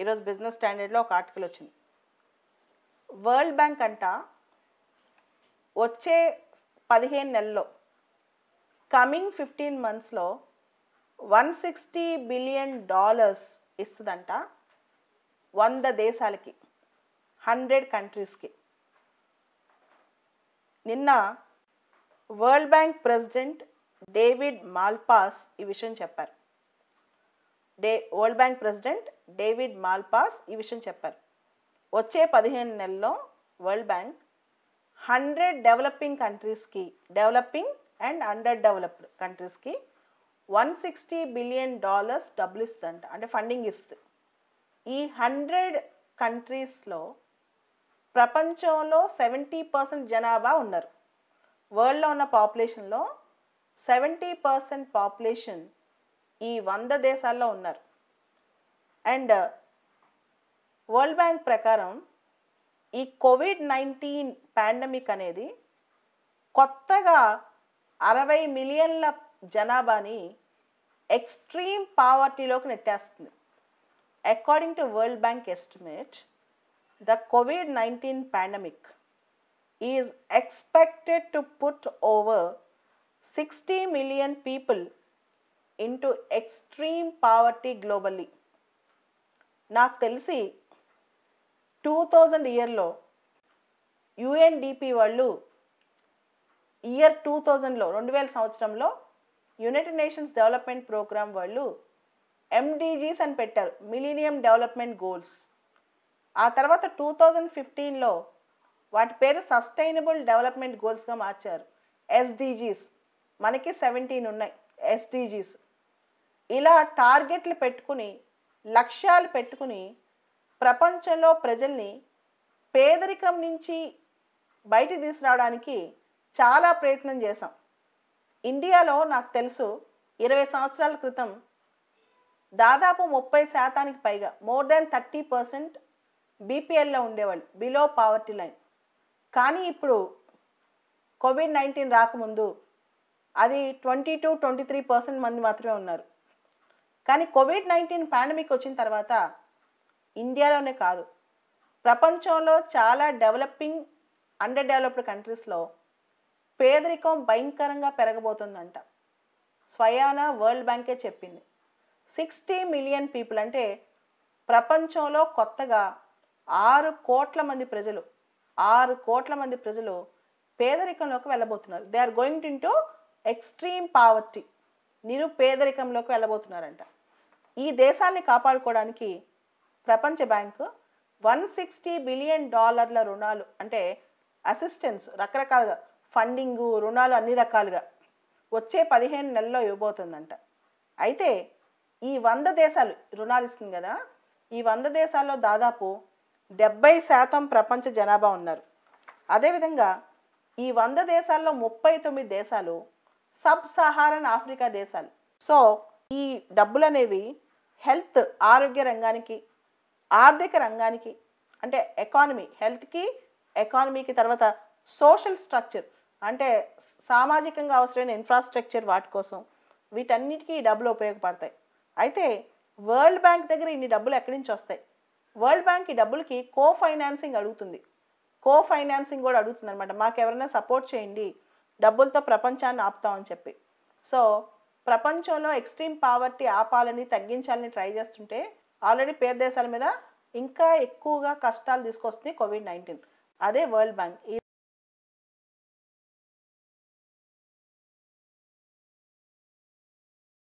ఈరోజు బిజినెస్ స్టాండర్డ్లో ఒక ఆర్టికల్ వచ్చింది. వరల్డ్ బ్యాంక్ అంట వచ్చే 15 నెలల్లో కమింగ్ 15 మంత్స్లో $160 బిలియన్ ఇస్తుందంట 100 దేశాలకి, 100 కంట్రీస్కి. నిన్న World Bank president David Malpass ఈ విషయం చెప్పారు. World Bank president David Malpass ఈ విషయం చెప్పారు. వచ్చే 15 నెలల్లో వరల్డ్ బ్యాంక్ 100 డెవలపింగ్ కంట్రీస్కి, డెవలపింగ్ అండ్ అండర్ డెవలప్డ్ కంట్రీస్కి $160 బిలియన్ డబ్బులు ఇస్తుందంట, అంటే ఫండింగ్ ఇస్తుంది. ఈ 100 కంట్రీస్లో ప్రపంచంలో 70% జనాభా ఉన్నారు. వరల్డ్లో ఉన్న పాపులేషన్లో 70% పాపులేషన్ ఈ 100 దేశాల్లో ఉన్నారు. అండ్ వరల్డ్ బ్యాంక్ ప్రకారం ఈ కోవిడ్-19 పాండమిక్ అనేది కొత్తగా 60 మిలియన్ల జనాభాని ఎక్స్ట్రీమ్ పావర్టీలోకి నెట్టేస్తుంది. According to World Bank estimate, the COVID-19 pandemic is expected to put over 60 million people into extreme poverty globally. నాకు తెలిసి 2000 ఇయర్లో యుఎన్డిపి వాళ్ళు ఇయర్ 2000లో 2000 సంవత్సరంలో యునైటెడ్ నేషన్స్ డెవలప్మెంట్ ప్రోగ్రామ్ వాళ్ళు ఎండిజీస్ అని పెట్టారు, మిలీనియం డెవలప్మెంట్ గోల్స్. ఆ తర్వాత 2015లో వాటి పేరు సస్టైనబుల్ డెవలప్మెంట్ గోల్స్గా మార్చారు, ఎస్డిజీస్. మనకి 17 ఉన్నాయి ఎస్డిజీస్. ఇలా టార్గెట్లు పెట్టుకుని, లక్ష్యాలు పెట్టుకుని ప్రపంచంలో ప్రజల్ని పేదరికం నుంచి బయటికి తీసుకురావడానికి చాలా ప్రయత్నం చేశాం. ఇండియాలో నాకు తెలుసు 20 సంవత్సరాల క్రితం దాదాపు 30% పైగా, మోర్ దాన్ 30% బీపీఎల్లో ఉండేవాళ్ళు, బిలో పావర్టీ లైన్. కానీ ఇప్పుడు కోవిడ్-19 రాకముందు అది 22-23% మంది మాత్రమే ఉన్నారు. కానీ కోవిడ్-19 పాండమిక్ వచ్చిన తర్వాత ఇండియాలోనే కాదు, ప్రపంచంలో చాలా డెవలపింగ్, అండర్ డెవలప్డ్ కంట్రీస్లో పేదరికం భయంకరంగా పెరగబోతుందంట. స్వయాన వరల్డ్ బ్యాంకే చెప్పింది. 60 మిలియన్ పీపుల్ అంటే ప్రపంచంలో కొత్తగా 6 కోట్ల మంది ప్రజలు పేదరికంలోకి వెళ్ళబోతున్నారు. They are going into extreme poverty, నిరుపేదరికంలోకి వెళ్ళబోతున్నారంట. ఈ దేశాన్ని కాపాడుకోవడానికి ప్రపంచ బ్యాంకు $160 బిలియన్ రుణాలు, అంటే అసిస్టెన్స్, రకరకాలుగా ఫండింగు, రుణాలు అన్ని రకాలుగా వచ్చే 15 నెలల్లో ఇవ్వబోతుందంట. అయితే ఈ 100 దేశాలు రుణాలు ఇస్తుంది కదా, ఈ 100 దేశాల్లో దాదాపు 70% ప్రపంచ జనాభా ఉన్నారు. అదేవిధంగా ఈ 100 దేశాల్లో 39 దేశాలు సబ్ సహారన్ ఆఫ్రికా దేశాలు. సో ఈ డబ్బులు అనేవి హెల్త్, ఆరోగ్య రంగానికి, ఆర్థిక రంగానికి, అంటే ఎకానమీ, హెల్త్కి, ఎకానమీకి, తర్వాత సోషల్ స్ట్రక్చర్ అంటే సామాజికంగా అవసరమైన ఇన్ఫ్రాస్ట్రక్చర్, వాటి కోసం, వీటన్నిటికీ ఈ డబ్బులు ఉపయోగపడతాయి. అయితే వరల్డ్ బ్యాంక్ దగ్గర ఇన్ని డబ్బులు ఎక్కడి నుంచి వస్తాయి? వరల్డ్ బ్యాంక్ ఈ డబ్బులకి కోఫైనాన్సింగ్ అడుగుతుంది. కోఫైనాన్సింగ్ కూడా అడుగుతుంది అనమాట. మాకు ఎవరైనా సపోర్ట్ చేయండి, డబ్బులతో ప్రపంచాన్ని ఆపుతామని చెప్పి. సో ప్రపంచంలో ఎక్స్ట్రీమ్ పావర్టీ ఆపాలని, తగ్గించాలని ట్రై చేస్తుంటే ఆల్రెడీ పేద దేశాల మీద ఇంకా ఎక్కువగా కష్టాలు తీసుకొస్తుంది కోవిడ్-19. అదే వరల్డ్ బ్యాంక్